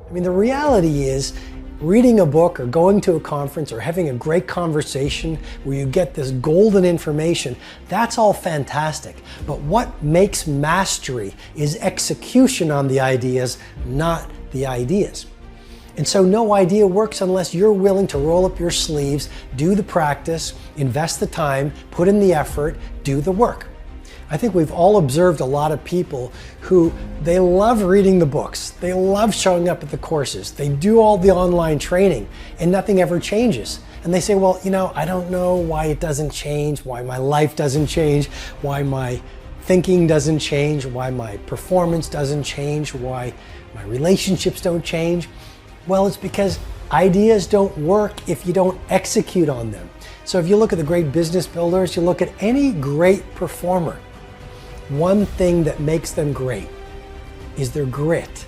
I mean, the reality is, reading a book or going to a conference or having a great conversation where you get this golden information, that's all fantastic. But what makes mastery is execution on the ideas, not the ideas. And so no idea works unless you're willing to roll up your sleeves, do the practice, invest the time, put in the effort, do the work. I think we've all observed a lot of people who they love reading the books, they love showing up at the courses, they do all the online training, and nothing ever changes. And they say, well, I don't know why it doesn't change, why my life doesn't change, why my thinking doesn't change, why my performance doesn't change, why my relationships don't change. Well, it's because ideas don't work if you don't execute on them. So if you look at the great business builders, you look at any great performer, one thing that makes them great is their grit.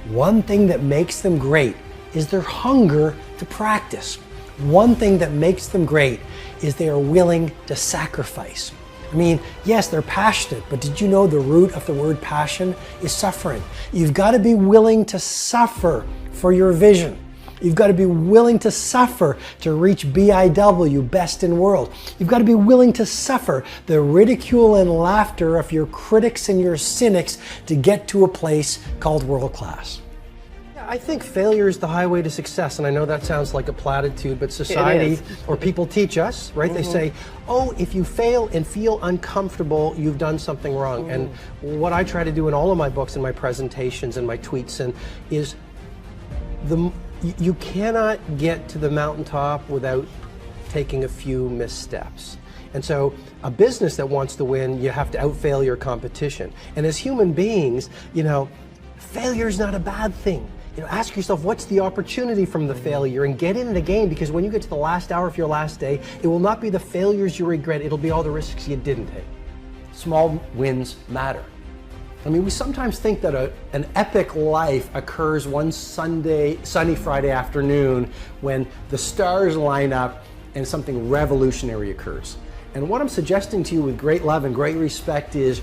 One thing that makes them great is their hunger to practice. One thing that makes them great is they are willing to sacrifice. I mean, yes, they're passionate, but did you know the root of the word passion is suffering? You've got to be willing to suffer for your vision. You've got to be willing to suffer to reach BIW, best in world. You've got to be willing to suffer the ridicule and laughter of your critics and your cynics to get to a place called world class. I think failure is the highway to success, and I know that sounds like a platitude, but society or people teach us, right? They say, oh, if you fail and feel uncomfortable, you've done something wrong. And what I try to do in all of my books and my presentations and my tweets is you cannot get to the mountaintop without taking a few missteps. And so a business that wants to win, you have to outfail your competition. And as human beings, failure is not a bad thing. Ask yourself, what's the opportunity from the failure, and get in it again, because when you get to the last hour of your last day, it will not be the failures you regret, it'll be all the risks you didn't take. Small wins matter. I mean, we sometimes think that an epic life occurs one sunny Friday afternoon when the stars line up and something revolutionary occurs. And what I'm suggesting to you with great love and great respect is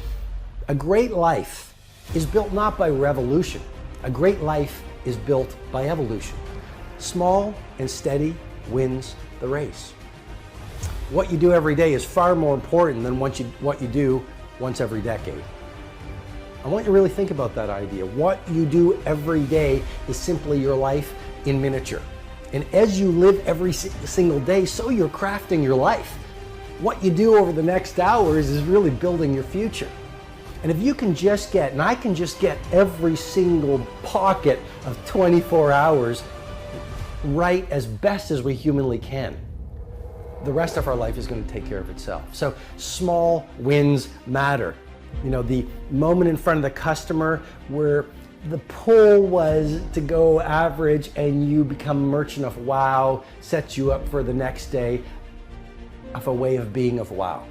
a great life is built not by revolution. A great life is built by evolution. Small and steady wins the race. What you do every day is far more important than what you do once every decade. I want you to really think about that idea. What you do every day is simply your life in miniature. And as you live every single day, so you're crafting your life. What you do over the next hours is really building your future. And if you can just get, and I can just get every single pocket of 24 hours right as best as we humanly can, the rest of our life is going to take care of itself. So small wins matter. The moment in front of the customer where the pull was to go average and you become merchant of wow sets you up for the next day of a way of being of wow.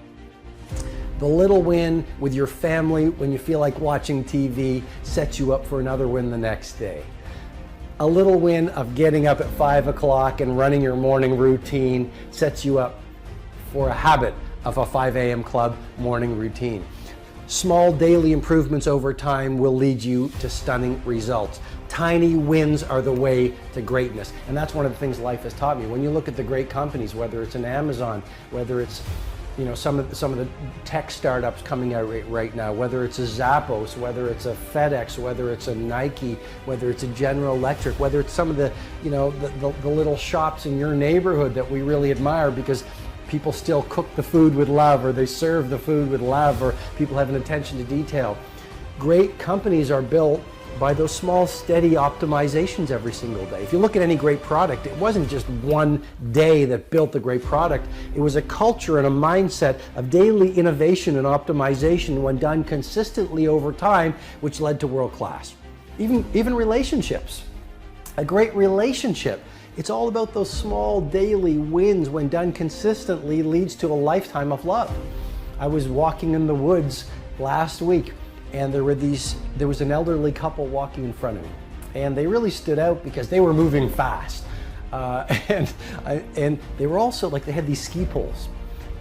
The little win with your family when you feel like watching TV sets you up for another win the next day. A little win of getting up at 5 o'clock and running your morning routine sets you up for a habit of a 5 a.m. club morning routine. Small daily improvements over time will lead you to stunning results. Tiny wins are the way to greatness. And that's one of the things life has taught me. When you look at the great companies, whether it's an Amazon, whether it's some of the tech startups coming out right now, whether it's a Zappos, whether it's a FedEx, whether it's a Nike, whether it's a General Electric, whether it's some of the little shops in your neighborhood that we really admire because people still cook the food with love, or they serve the food with love, or people have an attention to detail. Great companies are built by those small, steady optimizations every single day. If you look at any great product, it wasn't just one day that built the great product. It was a culture and a mindset of daily innovation and optimization when done consistently over time, which led to world class. Even relationships. A great relationship, it's all about those small daily wins when done consistently leads to a lifetime of love. I was walking in the woods last week and there was an elderly couple walking in front of me, and they really stood out because they were moving fast, and they were also they had these ski poles,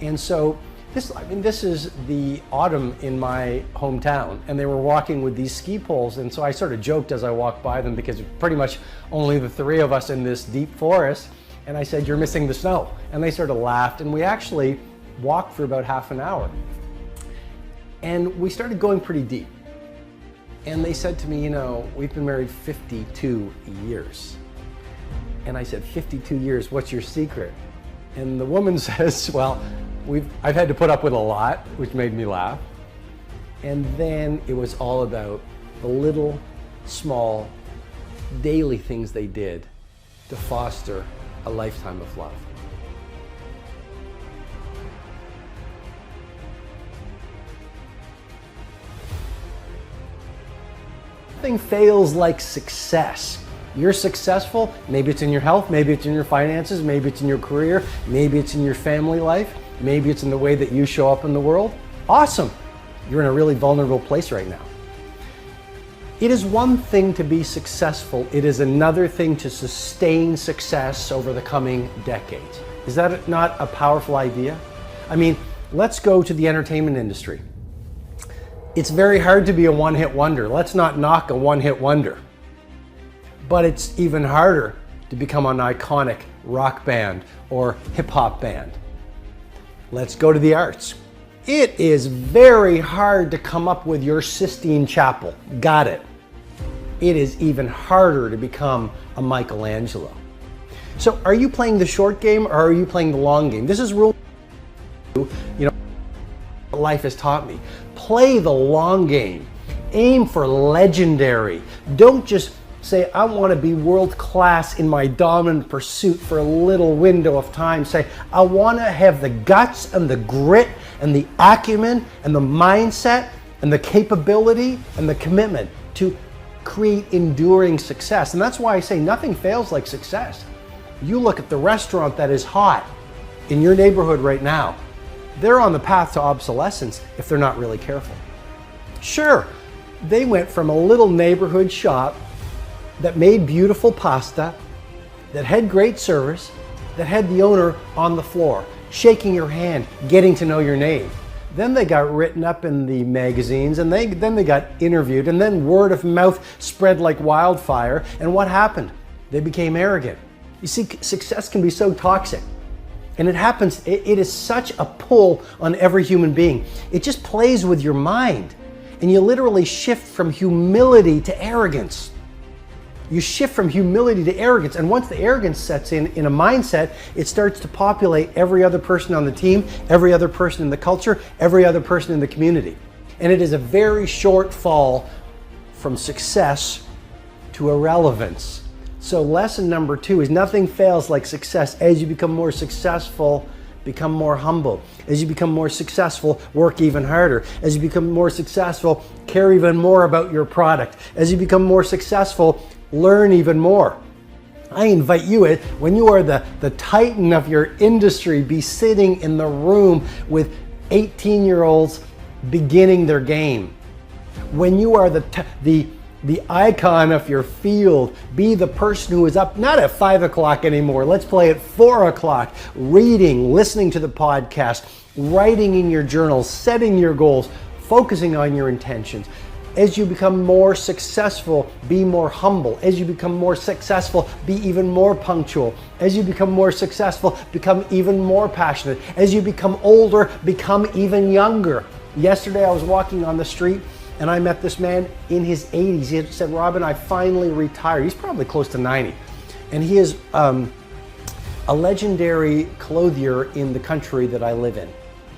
and so This is the autumn in my hometown, and they were walking with these ski poles, and so I sort of joked as I walked by them because pretty much only the three of us in this deep forest, and I said, "You're missing the snow." And they sort of laughed, and we actually walked for about half an hour. And we started going pretty deep. And they said to me, "We've been married 52 years. And I said, 52 years, what's your secret? And the woman says, "Well, I've had to put up with a lot," which made me laugh. And then it was all about the little, small, daily things they did to foster a lifetime of love. Nothing fails like success. You're successful, maybe it's in your health, maybe it's in your finances, maybe it's in your career, maybe it's in your family life, maybe it's in the way that you show up in the world. Awesome. You're in a really vulnerable place right now. It is one thing to be successful. It is another thing to sustain success over the coming decades. Is that not a powerful idea? Let's go to the entertainment industry. It's very hard to be a one-hit wonder. Let's not knock a one-hit wonder. But it's even harder to become an iconic rock band or hip-hop band. Let's go to the arts. It is very hard to come up with your Sistine Chapel. Got it. It is even harder to become a Michelangelo. So are you playing the short game or are you playing the long game? This is rule, life has taught me. Play the long game. Aim for legendary. Don't just say, "I want to be world class in my dominant pursuit for a little window of time." Say, "I want to have the guts and the grit and the acumen and the mindset and the capability and the commitment to create enduring success." And that's why I say nothing fails like success. You look at the restaurant that is hot in your neighborhood right now. They're on the path to obsolescence if they're not really careful. Sure, they went from a little neighborhood shop that made beautiful pasta, that had great service, that had the owner on the floor, shaking your hand, getting to know your name. Then they got written up in the magazines, and then they got interviewed, and then word of mouth spread like wildfire. And what happened? They became arrogant. You see, success can be so toxic. And it happens, it is such a pull on every human being. It just plays with your mind. And you literally shift from humility to arrogance. You shift from humility to arrogance. And once the arrogance sets in a mindset, it starts to populate every other person on the team, every other person in the culture, every other person in the community. And it is a very short fall from success to irrelevance. So lesson number 2 is nothing fails like success. As you become more successful, become more humble. As you become more successful, work even harder. As you become more successful, care even more about your product. As you become more successful, learn even more. I invite you, when you are the titan of your industry, be sitting in the room with 18-year-olds beginning their game. When you are the icon of your field, be the person who is up not at 5 o'clock anymore. Let's play at 4 o'clock, reading, listening to the podcast, writing in your journals, setting your goals, focusing on your intentions. As you become more successful, be more humble. As you become more successful, be even more punctual. As you become more successful, become even more passionate. As you become older, become even younger. Yesterday I was walking on the street and I met this man in his 80s. He said, "Robin, I finally retired." He's probably close to 90. And he is a legendary clothier in the country that I live in.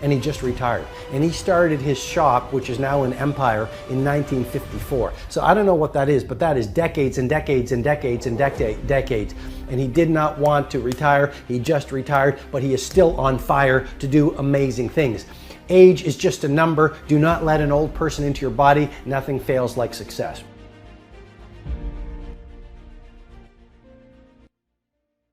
And he just retired. And he started his shop, which is now an empire, in 1954. So I don't know what that is, but that is decades and decades and decades and decades. And he did not want to retire. He just retired, but he is still on fire to do amazing things. Age is just a number. Do not let an old person into your body. Nothing fails like success.